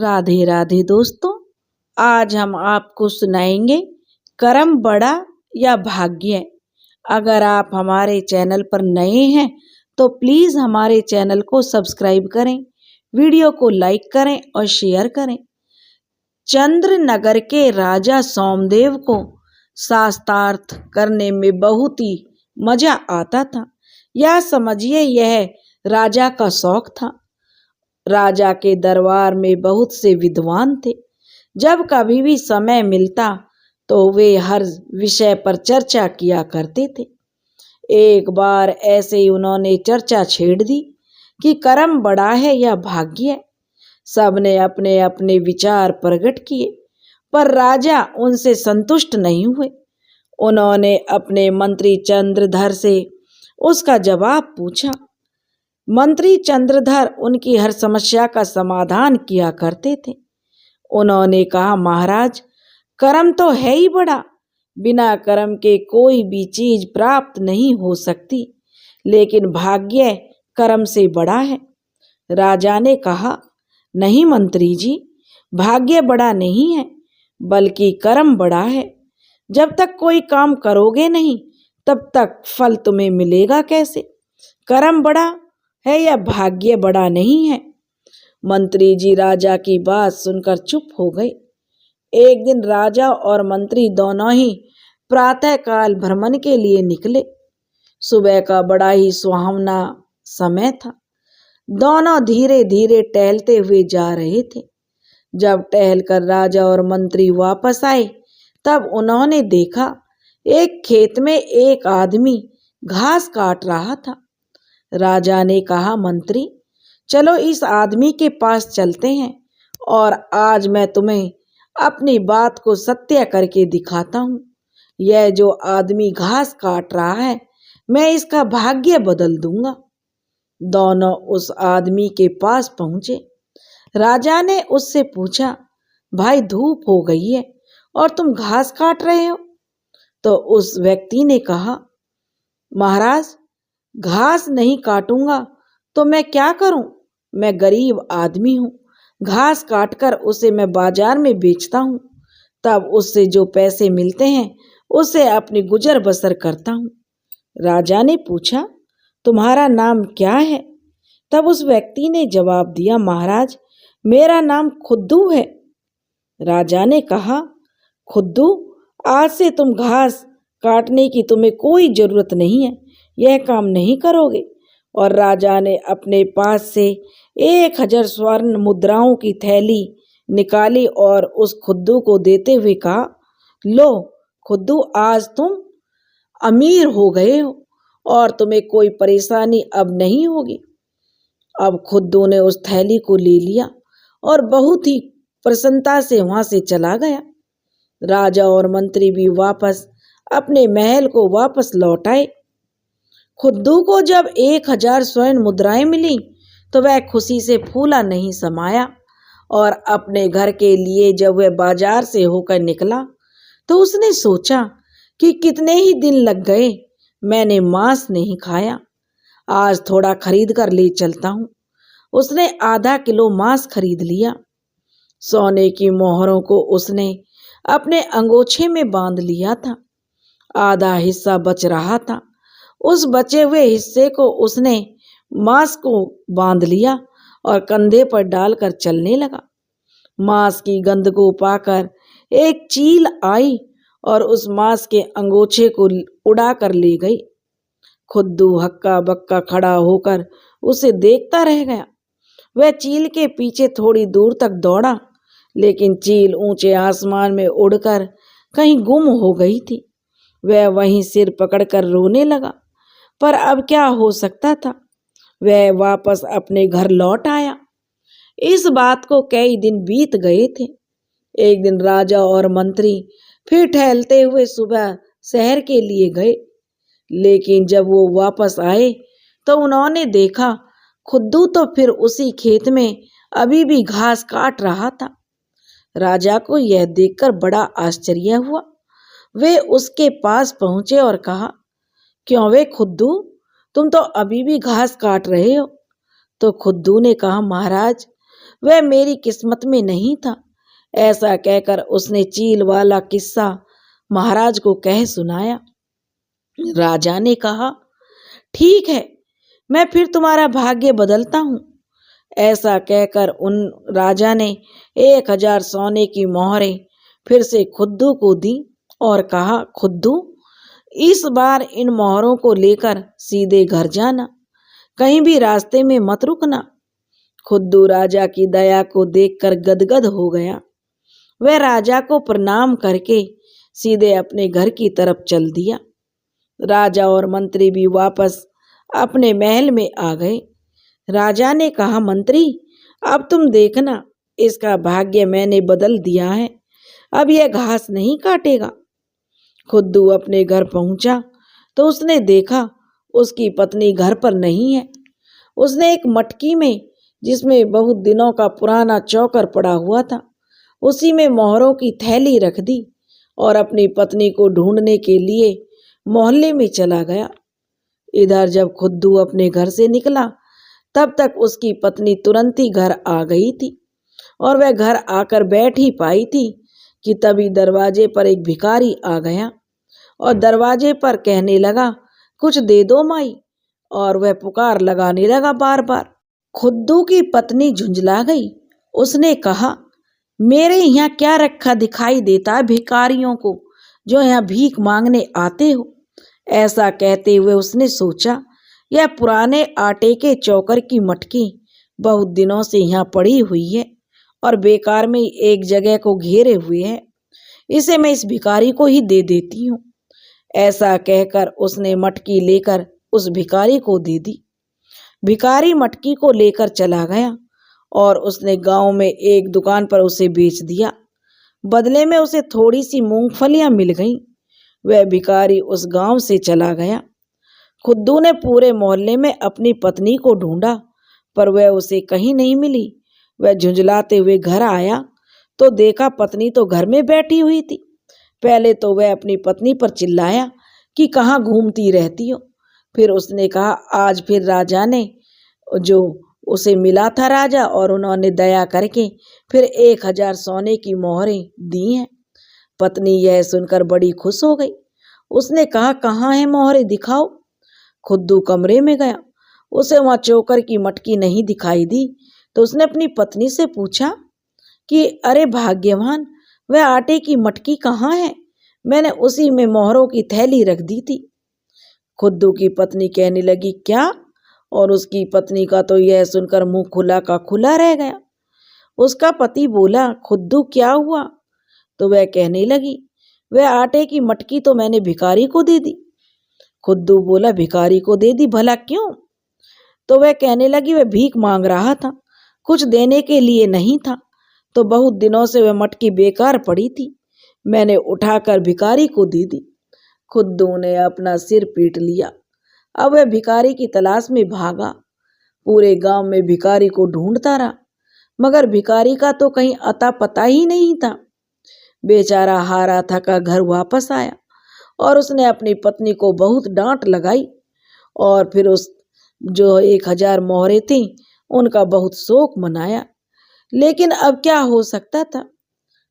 राधे राधे दोस्तों, आज हम आपको सुनाएंगे कर्म बड़ा या भाग्य। अगर आप हमारे चैनल पर नए हैं तो प्लीज हमारे चैनल को सब्सक्राइब करें, वीडियो को लाइक करें और शेयर करें। चंद्र नगर के राजा सोमदेव को शास्त्रार्थ करने में बहुत ही मजा आता था, या समझिए यह राजा का शौक था। राजा के दरबार में बहुत से विद्वान थे। जब कभी भी समय मिलता तो वे हर विषय पर चर्चा किया करते थे। एक बार ऐसे ही उन्होंने चर्चा छेड़ दी कि कर्म बड़ा है या भाग्य। सबने अपने अपने विचार प्रकट किए, पर राजा उनसे संतुष्ट नहीं हुए। उन्होंने अपने मंत्री चंद्रधर से उसका जवाब पूछा। मंत्री चंद्रधर उनकी हर समस्या का समाधान किया करते थे। उन्होंने कहा, महाराज, कर्म तो है ही बड़ा, बिना कर्म के कोई भी चीज प्राप्त नहीं हो सकती, लेकिन भाग्य कर्म से बड़ा है। राजा ने कहा, नहीं मंत्री जी, भाग्य बड़ा नहीं है, बल्कि कर्म बड़ा है। जब तक कोई काम करोगे नहीं तब तक फल तुम्हें मिलेगा कैसे? कर्म बड़ा है या भाग्य बड़ा नहीं है? मंत्री जी राजा की बात सुनकर चुप हो गए। एक दिन राजा और मंत्री दोनों ही प्रातःकाल भ्रमण के लिए निकले। सुबह का बड़ा ही सुहावना समय था। दोनों धीरे धीरे टहलते हुए जा रहे थे। जब टहलकर राजा और मंत्री वापस आए तब उन्होंने देखा एक खेत में एक आदमी घास काट रहा था। राजा ने कहा, मंत्री, चलो इस आदमी के पास चलते हैं और आज मैं तुम्हें अपनी बात को सत्य करके दिखाता हूँ। यह जो आदमी घास काट रहा है, मैं इसका भाग्य बदल दूंगा। दोनों उस आदमी के पास पहुंचे। राजा ने उससे पूछा, भाई, धूप हो गई है और तुम घास काट रहे हो? तो उस व्यक्ति ने कहा, महाराज, घास नहीं काटूंगा तो मैं क्या करूं? मैं गरीब आदमी हूं। घास काटकर उसे मैं बाजार में बेचता हूं, तब उससे जो पैसे मिलते हैं उससे अपनी गुजर बसर करता हूं। राजा ने पूछा, तुम्हारा नाम क्या है? तब उस व्यक्ति ने जवाब दिया, महाराज, मेरा नाम खुद्दू है। राजा ने कहा, खुद्दू, आज से तुम घास काटने की तुम्हें कोई जरूरत नहीं है, यह काम नहीं करोगे। और राजा ने अपने पास से 1000 स्वर्ण मुद्राओं की थैली निकाली और उस खुद्दू को देते हुए कहा, लो खुद्दू, आज तुम अमीर हो गए हो और तुम्हें कोई परेशानी अब नहीं होगी। अब खुद्दू ने उस थैली को ले लिया और बहुत ही प्रसन्नता से वहां से चला गया। राजा और मंत्री भी वापस अपने महल को वापस लौट आए। खुद्दू को जब 1000 स्वर्ण मुद्राएं मिली तो वह खुशी से फूला नहीं समाया और अपने घर के लिए जब वह बाजार से होकर निकला तो उसने सोचा कि कितने ही दिन लग गए, मैंने मांस नहीं खाया, आज थोड़ा खरीद कर ले चलता हूँ। उसने आधा किलो मांस खरीद लिया। सोने की मोहरों को उसने अपने अंगोछे में बांध लिया था। आधा हिस्सा बच रहा था। उस बचे हुए हिस्से को उसने मांस को बांध लिया और कंधे पर डालकर चलने लगा। मांस की गंध को पाकर एक चील आई और उस मांस के अंगोछे को उड़ा कर ले गई। खुद्दू हक्का बक्का खड़ा होकर उसे देखता रह गया। वह चील के पीछे थोड़ी दूर तक दौड़ा, लेकिन चील ऊंचे आसमान में उड़कर कहीं गुम हो गई थी। वह वहीं सिर पकड़कर रोने लगा, पर अब क्या हो सकता था? वह वापस अपने घर लौट आया। इस बात को कई दिन बीत गए थे। एक दिन राजा और मंत्री फिर टहलते हुए सुबह शहर के लिए गए, लेकिन जब वो वापस आए तो उन्होंने देखा खुद्दू तो फिर उसी खेत में अभी भी घास काट रहा था। राजा को यह देखकर बड़ा आश्चर्य हुआ। वे उसके पास पहुंचे और कहा, क्यों वे खुद्दू, तुम तो अभी भी घास काट रहे हो? तो खुद्दू ने कहा, महाराज, वह मेरी किस्मत में नहीं था। ऐसा कहकर उसने चील वाला किस्सा महाराज को कह सुनाया। राजा ने कहा, ठीक है, मैं फिर तुम्हारा भाग्य बदलता हूँ। ऐसा कहकर उन राजा ने 1000 सोने की मोहरें फिर से खुद्दू को दी और कहा, खुद्दू, इस बार इन मोहरों को लेकर सीधे घर जाना, कहीं भी रास्ते में मत रुकना। खुद्दू राजा की दया को देखकर गदगद हो गया। वह राजा को प्रणाम करके सीधे अपने घर की तरफ चल दिया। राजा और मंत्री भी वापस अपने महल में आ गए। राजा ने कहा, मंत्री, अब तुम देखना, इसका भाग्य मैंने बदल दिया है, अब यह घास नहीं काटेगा। खुद्दू अपने घर पहुंचा तो उसने देखा उसकी पत्नी घर पर नहीं है। उसने एक मटकी में, जिसमें बहुत दिनों का पुराना चौकर पड़ा हुआ था, उसी में मोहरों की थैली रख दी और अपनी पत्नी को ढूंढने के लिए मोहल्ले में चला गया। इधर जब खुद्दू अपने घर से निकला तब तक उसकी पत्नी तुरंत ही घर आ गई थी और वह घर आकर बैठ ही पाई थी कि तभी दरवाजे पर एक भिखारी आ गया और दरवाजे पर कहने लगा, कुछ दे दो माई, और वह पुकार लगाने लगा बार बार। खुद्दू की पत्नी झुंझला गई। उसने कहा, मेरे यहाँ क्या रखा दिखाई देता है भिखारियों को जो यहाँ भीख मांगने आते हो। ऐसा कहते हुए उसने सोचा, यह पुराने आटे के चौकर की मटकी बहुत दिनों से यहाँ पड़ी हुई है और बेकार में एक जगह को घेरे हुए है, इसे मैं इस भिखारी को ही दे देती हूँ। ऐसा कहकर उसने मटकी लेकर उस भिखारी को दे दी। भिखारी मटकी को लेकर चला गया और उसने गांव में एक दुकान पर उसे बेच दिया। बदले में उसे थोड़ी सी मूंगफलियां मिल गईं। वह भिखारी उस गांव से चला गया। खुद्दू ने पूरे मोहल्ले में अपनी पत्नी को ढूंढा पर वह उसे कहीं नहीं मिली। वह झुंझलाते हुए घर आया तो देखा पत्नी तो घर में बैठी हुई थी। पहले तो वह अपनी पत्नी पर चिल्लाया कि कहाँ घूमती रहती हो। फिर उसने कहा, आज फिर राजा ने जो उसे मिला था राजा, और उन्होंने दया करके फिर 1000 सोने की मोहरें दी हैं। पत्नी यह सुनकर बड़ी खुश हो गई। उसने कहा, कहाँ है मोहरें, दिखाओ। खुद्दू कमरे में गया, उसे वहां चोकर की मटकी नहीं दिखाई दी तो उसने अपनी पत्नी से पूछा कि अरे भाग्यवान, वह आटे की मटकी कहाँ है, मैंने उसी में मोहरों की थैली रख दी थी। खुद्दू की पत्नी कहने लगी, क्या? और उसकी पत्नी का तो यह सुनकर मुंह खुला का खुला रह गया। उसका पति बोला, खुद्दू क्या हुआ? तो वह कहने लगी, वह आटे की मटकी तो मैंने भिखारी को दे दी। खुद्दू बोला, भिखारी को दे दी, भला क्यों? तो वह कहने लगी, वह भीख मांग रहा था, कुछ देने के लिए नहीं था, तो बहुत दिनों से वह मटकी बेकार पड़ी थी, मैंने उठाकर भिखारी को दे दी। खुद्दू ने अपना सिर पीट लिया। अब वह भिखारी की तलाश में भागा। पूरे गांव में भिखारी को ढूंढता रहा, मगर भिखारी का तो कहीं अता पता ही नहीं था। बेचारा हारा थका घर वापस आया और उसने अपनी पत्नी को बहुत डांट लगाई और फिर उस जो 1000 मोहरें थीं उनका बहुत शोक मनाया। लेकिन अब क्या हो सकता था।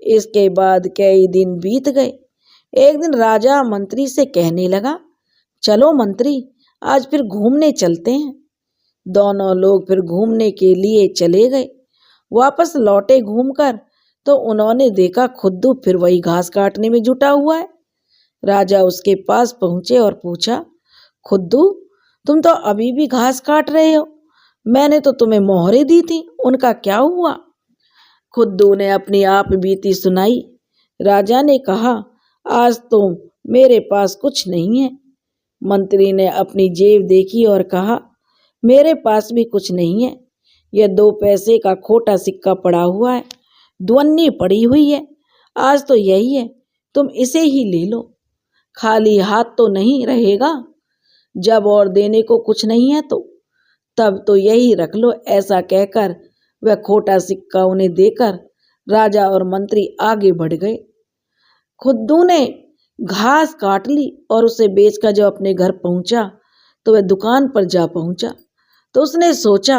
इसके बाद कई दिन बीत गए। एक दिन राजा मंत्री से कहने लगा, चलो मंत्री, आज फिर घूमने चलते हैं। दोनों लोग फिर घूमने के लिए चले गए। वापस लौटे घूमकर तो उन्होंने देखा खुद्दू फिर वही घास काटने में जुटा हुआ है। राजा उसके पास पहुंचे और पूछा, खुद्दू, तुम तो अभी भी घास काट रहे हो, मैंने तो तुम्हें मोहरें दी थी, उनका क्या हुआ? खुद्दू ने अपनी आप बीती सुनाई। राजा ने कहा, आज तो मेरे पास कुछ नहीं है। मंत्री ने अपनी जेब देखी और कहा, मेरे पास भी कुछ नहीं है, यह 2 पैसे का खोटा सिक्का पड़ा हुआ है, दुअन्नी पड़ी हुई है, आज तो यही है, तुम इसे ही ले लो, खाली हाथ तो नहीं रहेगा, जब और देने को कुछ नहीं है तो तब तो यही रख लो। ऐसा कहकर वह खोटा सिक्का उन्हें देकर राजा और मंत्री आगे बढ़ गए। खुद्दू ने घास काट ली और उसे बेचकर जब अपने घर पहुंचा तो वह दुकान पर जा पहुंचा तो उसने सोचा,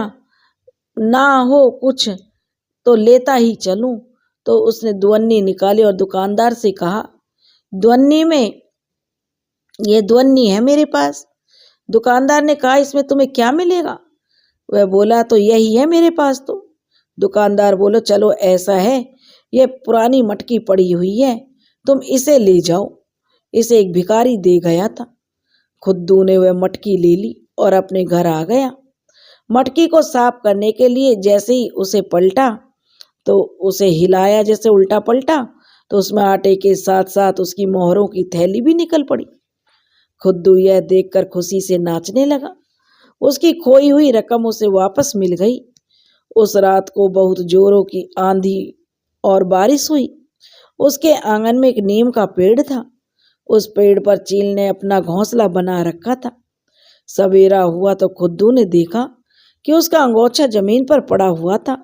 ना हो कुछ तो लेता ही चलूं। तो उसने दुअन्नी निकाली और दुकानदार से कहा, दुअन्नी में ये दुअन्नी है मेरे पास। दुकानदार ने कहा, इसमें तुम्हें क्या मिलेगा? वह बोला, तो यही है मेरे पास तो। दुकानदार बोलो, चलो ऐसा है, यह पुरानी मटकी पड़ी हुई है, तुम इसे ले जाओ। इसे एक भिखारी दे गया था। खुद्दू ने वह मटकी ले ली और अपने घर आ गया। मटकी को साफ करने के लिए जैसे ही उसे पलटा तो उसे हिलाया, जैसे उल्टा पलटा तो उसमें आटे के साथ साथ उसकी मोहरों की थैली भी निकल पड़ी। खुद्दू यह देखकर खुशी से नाचने लगा। उसकी खोई हुई रकम उसे वापस मिल गई। उस रात को बहुत जोरों की आंधी और बारिश हुई। उसके आंगन में एक नीम का पेड़ था। उस पेड़ पर चील ने अपना घोंसला बना रखा था। सवेरा हुआ तो खुद्दू ने देखा कि उसका अंगोछा जमीन पर पड़ा हुआ था,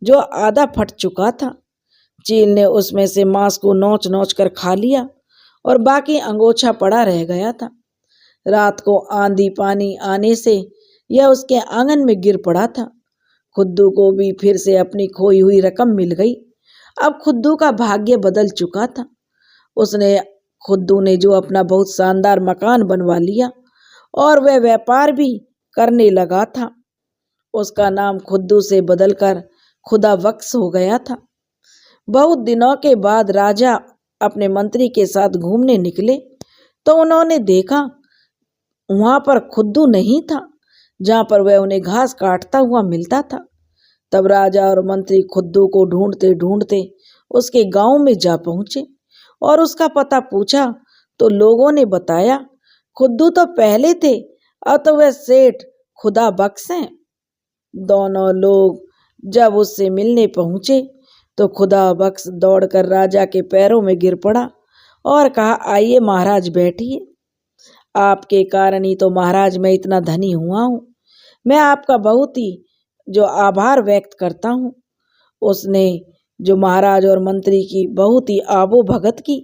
जो आधा फट चुका था। चील ने उसमें से मांस को नोच नोच कर खा लिया और बाकी अंगोछा पड़ा रह गया था। रात को आंधी पानी आने से यह उसके आंगन में गिर पड़ा था। खुद्दू को भी फिर से अपनी खोई हुई रकम मिल गई। अब खुद्दू का भाग्य बदल चुका था। खुद्दू ने जो अपना बहुत शानदार मकान बनवा लिया और वह व्यापार भी करने लगा था। उसका नाम खुद्दू से बदलकर खुदा बख्श हो गया था। बहुत दिनों के बाद राजा अपने मंत्री के साथ घूमने निकले तो उन्होंने देखा वहां पर खुद्दू नहीं था, जहां पर वह उन्हें घास काटता हुआ मिलता था। तब राजा और मंत्री खुद्दू को ढूंढते ढूंढते उसके गांव में जा पहुंचे और उसका पता पूछा तो लोगों ने बताया, खुद्दू तो पहले थे, अब तो वह सेठ खुदा बख्श हैं। दोनों लोग जब उससे मिलने पहुंचे तो खुदा बख्श दौड़कर राजा के पैरों में गिर पड़ा और कहा, आइए महाराज बैठिए। आपके कारण ही तो महाराज मैं इतना धनी हुआ हूँ। मैं आपका बहुत ही जो आभार व्यक्त करता हूँ। उसने जो महाराज और मंत्री की बहुत ही आबो भगत की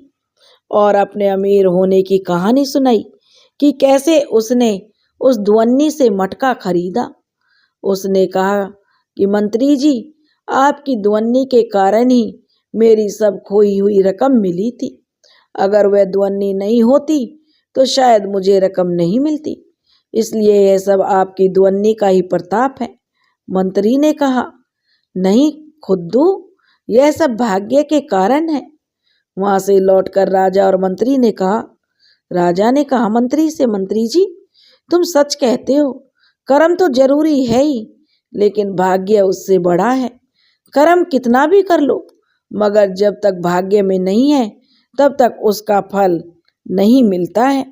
और अपने अमीर होने की कहानी सुनाई कि कैसे उसने उस दुअन्नी से मटका खरीदा। उसने कहा कि मंत्री जी, आपकी दुअन्नी के कारण ही मेरी सब खोई हुई रकम मिली थी। अगर वह दुअन्नी नहीं होती तो शायद मुझे रकम नहीं मिलती, इसलिए यह सब आपकी दुअन्नी का ही प्रताप है। मंत्री ने कहा, नहीं खुद्दू, यह सब भाग्य के कारण है। वहां से लौटकर राजा और मंत्री ने कहा, राजा ने कहा मंत्री से, मंत्री जी तुम सच कहते हो, कर्म तो जरूरी है ही, लेकिन भाग्य उससे बड़ा है। कर्म कितना भी कर लो, मगर जब तक भाग्य में नहीं है तब तक उसका फल नहीं मिलता है।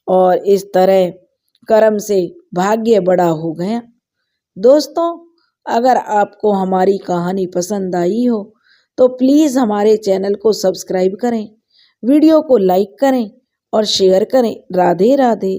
और इस तरह कर्म से भाग्य बड़ा हो गया। दोस्तों, अगर आपको हमारी कहानी पसंद आई हो तो प्लीज़ हमारे चैनल को सब्सक्राइब करें, वीडियो को लाइक करें और शेयर करें। राधे राधे।